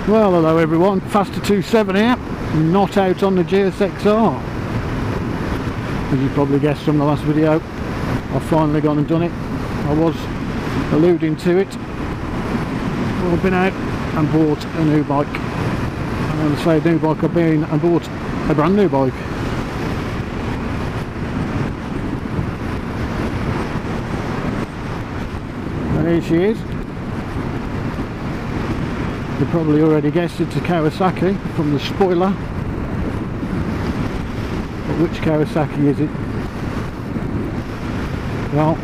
Well, hello everyone, Faster 27 here, not out on the GSXR. As you probably guessed from the last video, I've finally gone and done it. I was alluding to it. I've been out and bought a new bike. And when I say new bike, I've been and bought a brand new bike. And here she is. You probably already guessed it's a Kawasaki from the spoiler. But which Kawasaki is it? Well,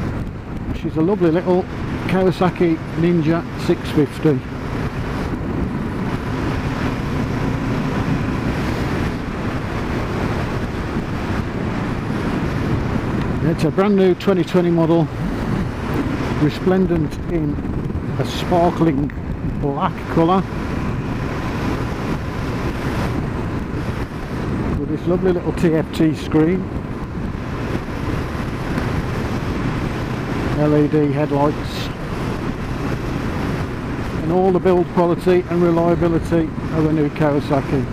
she's a lovely little Kawasaki Ninja 650. It's a brand new 2020 model, resplendent in a sparkling black colour with this lovely little TFT screen, LED headlights, and all the build quality and reliability of a new Kawasaki.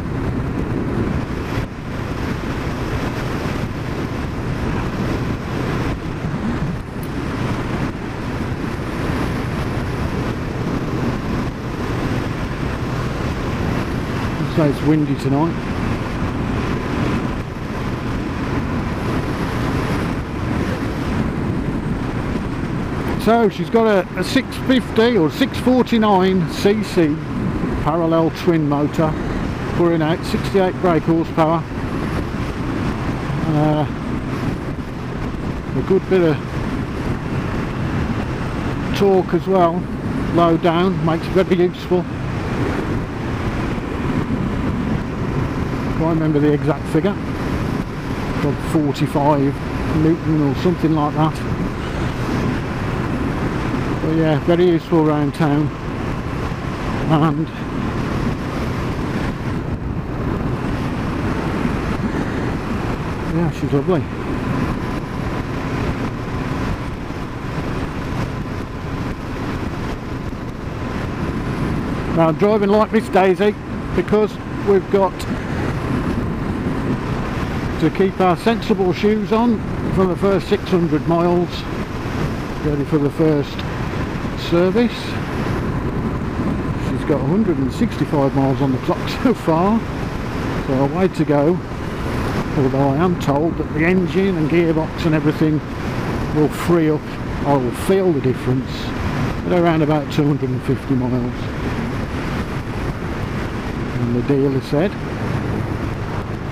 So it's windy tonight. So she's got a 650 or 649cc parallel twin motor, pouring out 68 brake horsepower, a good bit of torque as well, low down, makes it very useful. I remember the exact figure, about 45 Newton or something like that. But yeah, very useful around town. And yeah, she's lovely. Now I'm driving like Miss Daisy because we've got to keep our sensible shoes on for the first 600 miles, ready for the first service. She's got 165 miles on the clock so far, so a way to go, although I am told that the engine and gearbox and everything will free up. I will feel the difference at around about 250 miles. And the dealer said,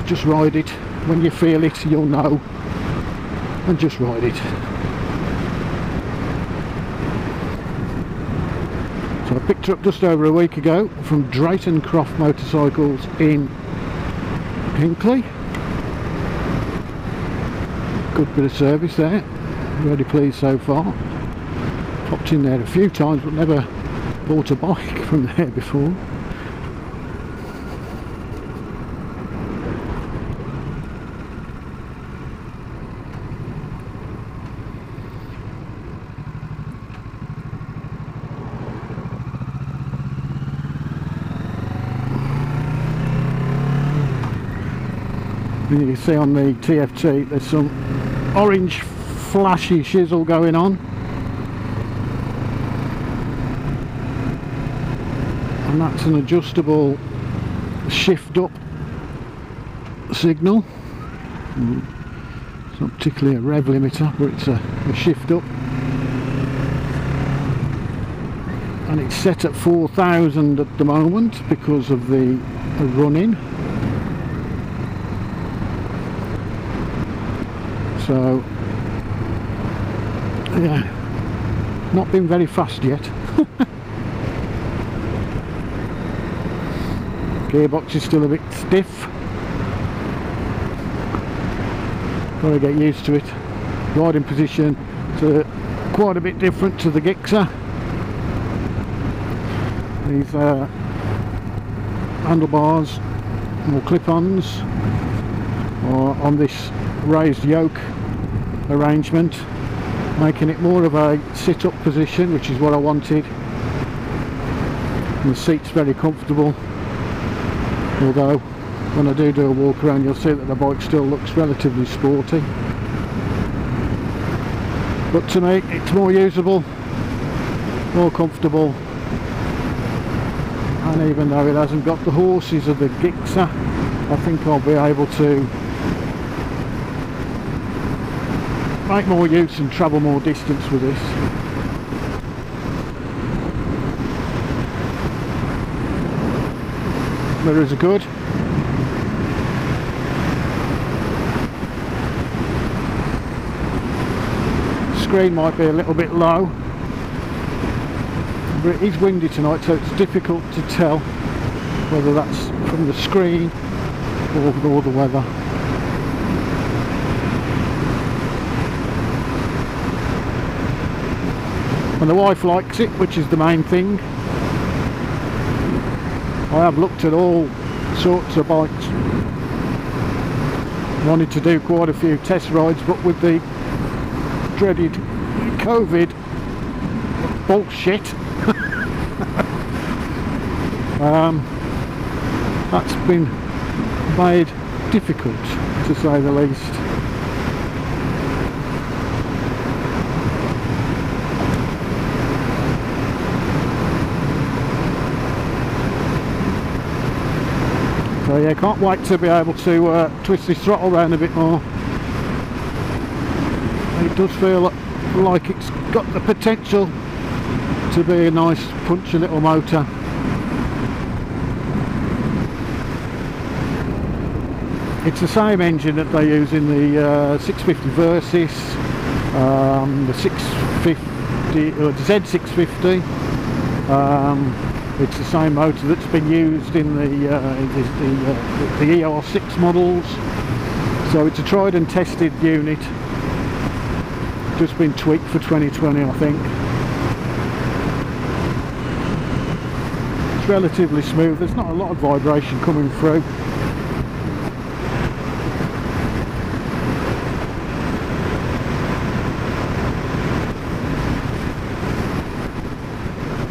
just ride it. When you feel it, you'll know, and just ride it. So I picked her up just over a week ago from Drayton Croft Motorcycles in Hinckley. Good bit of service there, really pleased so far. Popped in there a few times but never bought a bike from there before. You can see on the TFT there's some orange flashy shizzle going on, and that's an adjustable shift up signal. It's not particularly a rev limiter, but it's a shift up, and it's set at 4,000 at the moment because of the running. So yeah, not been very fast yet. Gearbox is still a bit stiff. Got to get used to it. Riding position is quite a bit different to the Gixxer. These handlebars, more clip-ons, or on this raised yoke arrangement, making it more of a sit-up position, which is what I wanted. and the seat's very comfortable, although when I do a walk around you'll see that the bike still looks relatively sporty, but to me it's more usable, more comfortable, and even though it hasn't got the horses of the Gixxer, I think I'll be able to make more use and travel more distance with this. Mirrors are good. Screen might be a little bit low, but it is windy tonight, so it's difficult to tell whether that's from the screen or the weather. And the wife likes it, which is the main thing. I have looked at all sorts of bikes, wanted to do quite a few test rides, but with the dreaded COVID bullshit, that's been made difficult, to say the least. So yeah, can't wait to be able to twist this throttle around a bit more. It does feel like it's got the potential to be a nice punchy little motor. It's the same engine that they use in the 650 Versys, the 650 or the Z650. It's the same motor that's been used in the ER6 models, so it's a tried and tested unit, just been tweaked for 2020 I think. It's relatively smooth, there's not a lot of vibration coming through.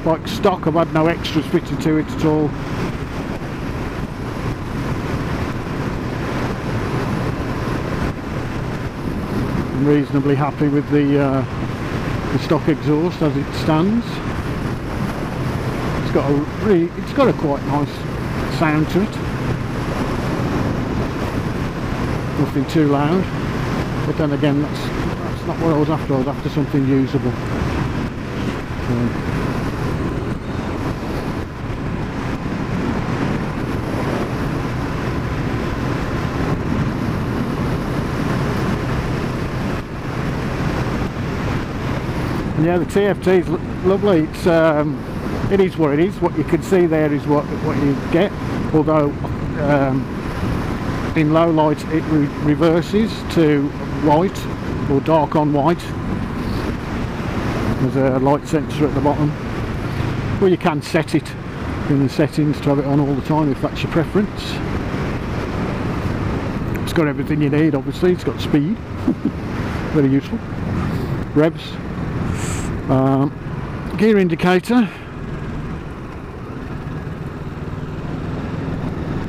Like stock, I've had no extras fitted to it at all. I'm reasonably happy with the stock exhaust as it stands. It's got a quite nice sound to it. Nothing too loud, but then again that's not what I was after. I was after something usable. Yeah, the TFT is lovely. It is what it is. What you can see there is what you get. Although in low light it reverses to white or dark on white. There's a light sensor at the bottom. Well, you can set it in the settings to have it on all the time if that's your preference. It's got everything you need. Obviously, it's got speed. Very useful. Revs. Gear indicator,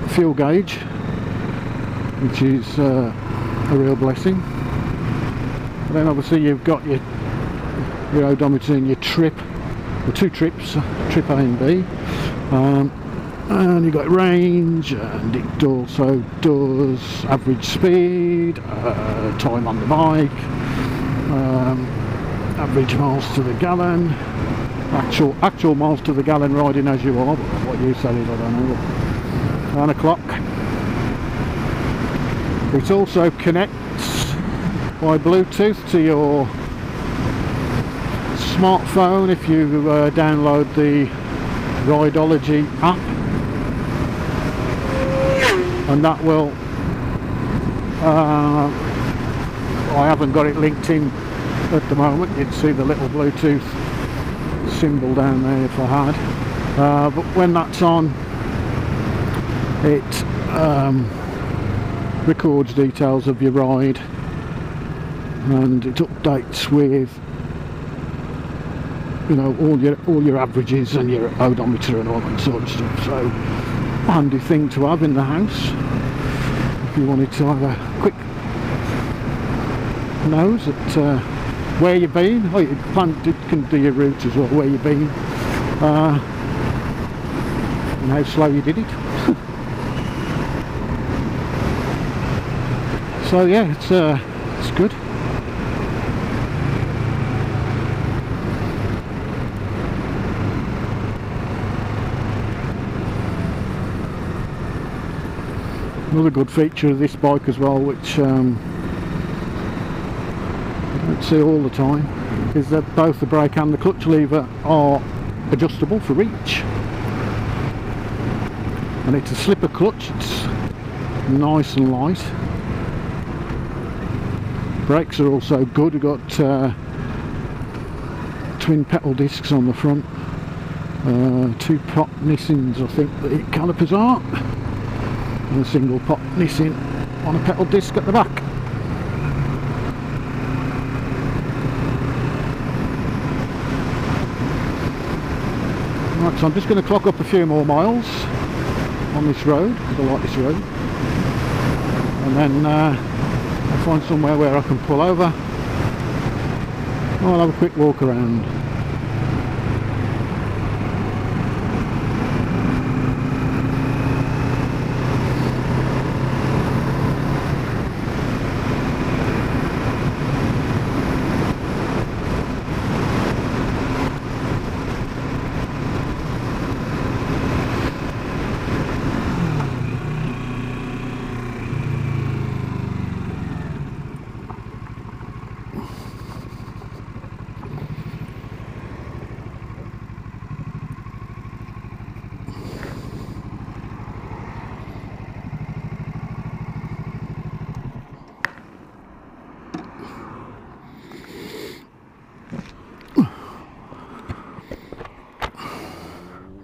fuel gauge, which is a real blessing. And then obviously you've got your odometer and your trip, the two trips, trip A and B, and you've got range, and it also does average speed, time on the bike, average miles to the gallon, actual miles to the gallon riding as you are, but what you said is I don't know. And a clock. It also connects by Bluetooth to your smartphone if you download the Rideology app, and that will I haven't got it linked in at the moment. You'd see the little Bluetooth symbol down there if I had, but when that's on, it records details of your ride, and it updates with you know, all your averages and your odometer and all that sort of stuff. So handy thing to have in the house if you wanted to have a quick nose at where you've been. Oh, you can do your route as well, where you've been, and how slow you did it. So yeah, it's good. Another good feature of this bike as well, which I don't see all the time, is that both the brake and the clutch lever are adjustable for reach. And it's a slipper clutch, it's nice and light. Brakes are also good. We've got twin pedal discs on the front, 2 pot Nissans I think the calipers are, and a single pot Nissan on a pedal disc at the back. Right, so I'm just going to clock up a few more miles on this road, because I like this road, and then I'll find somewhere where I can pull over. I'll have a quick walk around.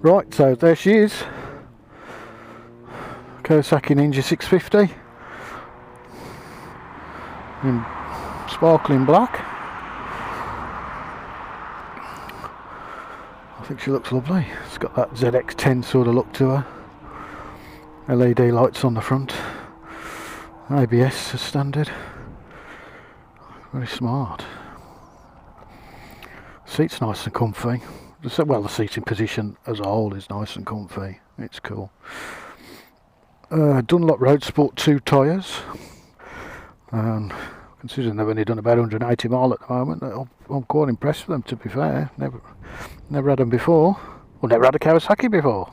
Right, so there she is, Kawasaki Ninja 650 in sparkling black. I think she looks lovely. It's got that ZX10 sort of look to her. LED lights on the front, ABS as standard. Very smart. Seat's nice and comfy. Well, the seating position as a whole is nice and comfy. It's cool. Dunlop Road Sport 2 tyres. Considering they've only done about 180 mile at the moment, I'm quite impressed with them, to be fair. Never had them before. Well, never had a Kawasaki before.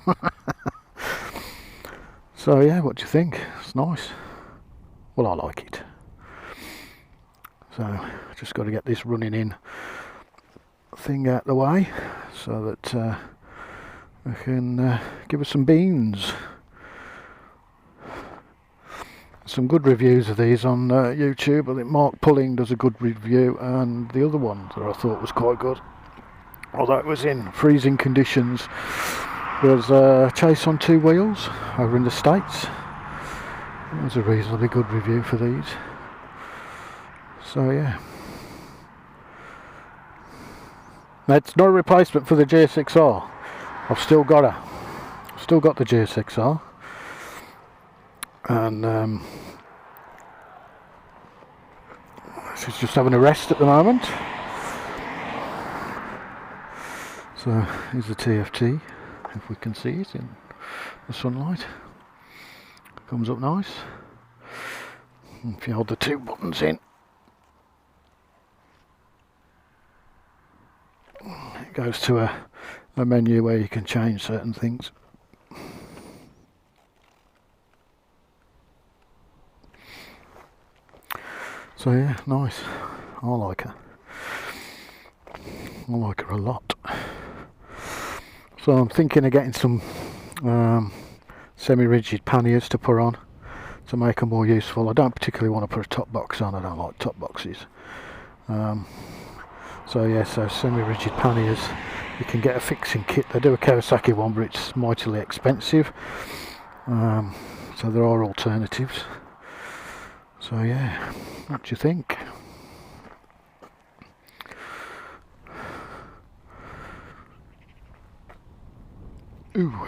So yeah, what do you think? It's nice. Well, I like it. So just got to get this running in thing out the way, so that we can give us some beans. Some good reviews of these on YouTube. I think Mark Pulling does a good review, and the other one that I thought was quite good, although it was in freezing conditions, was Chase on 2 wheels over in the States. It was a reasonably good review for these. So yeah. It's not a replacement for the GSXR. I've still got her. Still got the GSXR, and she's just having a rest at the moment. So here's the TFT, if we can see it in the sunlight. Comes up nice. If you hold the 2 buttons in, it goes to a menu where you can change certain things. So yeah, nice. I like her. I like her a lot. So I'm thinking of getting some semi-rigid panniers to put on to make them more useful. I don't particularly want to put a top box on. I don't like top boxes. So yeah, so semi-rigid panniers, you can get a fixing kit. They do a Kawasaki one, but it's mightily expensive. So there are alternatives. So yeah, what do you think? Ooh.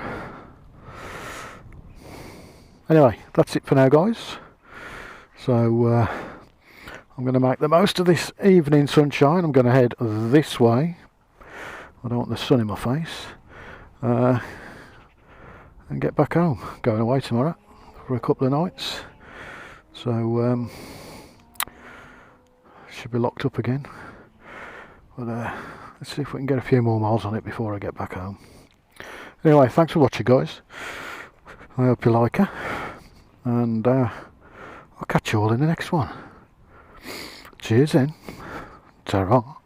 Anyway, that's it for now, guys. So I'm going to make the most of this evening sunshine. I'm going to head this way. I don't want the sun in my face. And get back home. Going away tomorrow for a couple of nights. So should be locked up again. But let's see if we can get a few more miles on it before I get back home. Anyway, thanks for watching, guys. I hope you like her. And I'll catch you all in the next one. Cheers then. Ta-ra.